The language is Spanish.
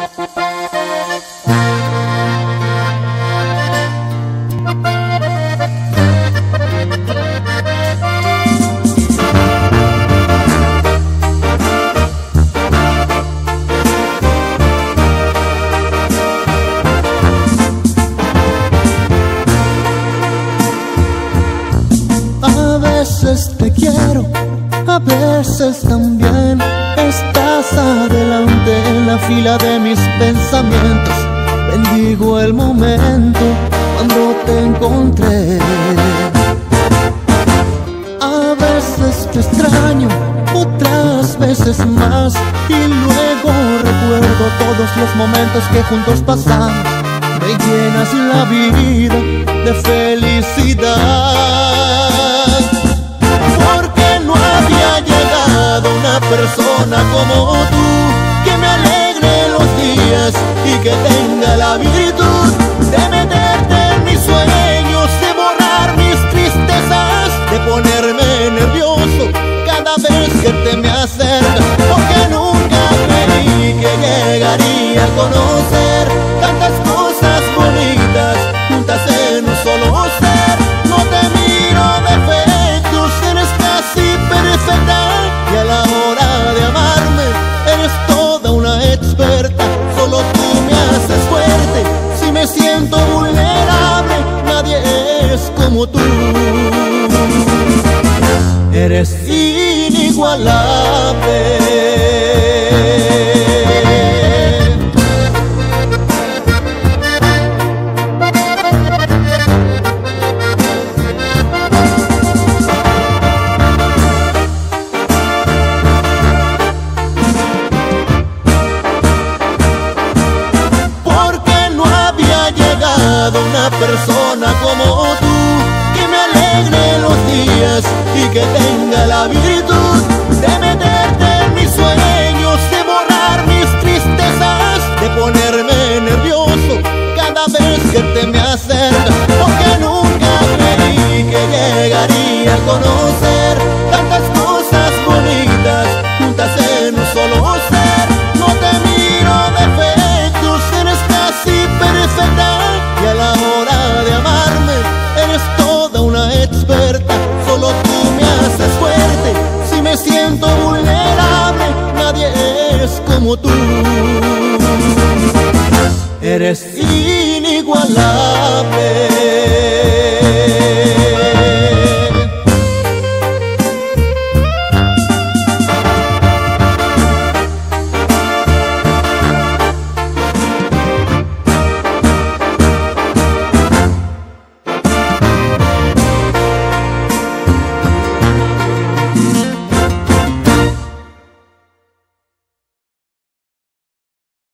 A veces te quiero, a veces también estás adelante en la fila de mis pensamientos. Bendigo el momento cuando te encontré. A veces te extraño, otras veces más, y luego recuerdo todos los momentos que juntos pasamos. Me llenas la vida de felicidad, porque no había llegado una persona como tú, que me alegre los días y que tenga la virtud de meterte en mis sueños, de borrar mis tristezas, de ponerme nervioso cada vez que te me acercas, porque nunca creí que llegaría a conocer tantas cosas bonitas juntas en un solo ser. No te miro defectos, eres casi perfecta, y a la hora de amarme eres toda una experta. Solo tú me haces fuerte, si me siento vulnerable, nadie es como tú. Eres inigualable. Una persona como tú, que me alegre los días y que tenga la virtud de meterte en mis sueños, de borrar mis tristezas, de ponerme nervioso cada vez que te me acercas, porque nunca creí que llegaría a conocer tantas cosas bonitas juntas en un solo ser. No te miro defectos, eres casi perfecta, y a la hora de amarme eres toda una experta. Solo tú me haces fuerte, si me siento vulnerable, nadie es como tú. Eres inigualable.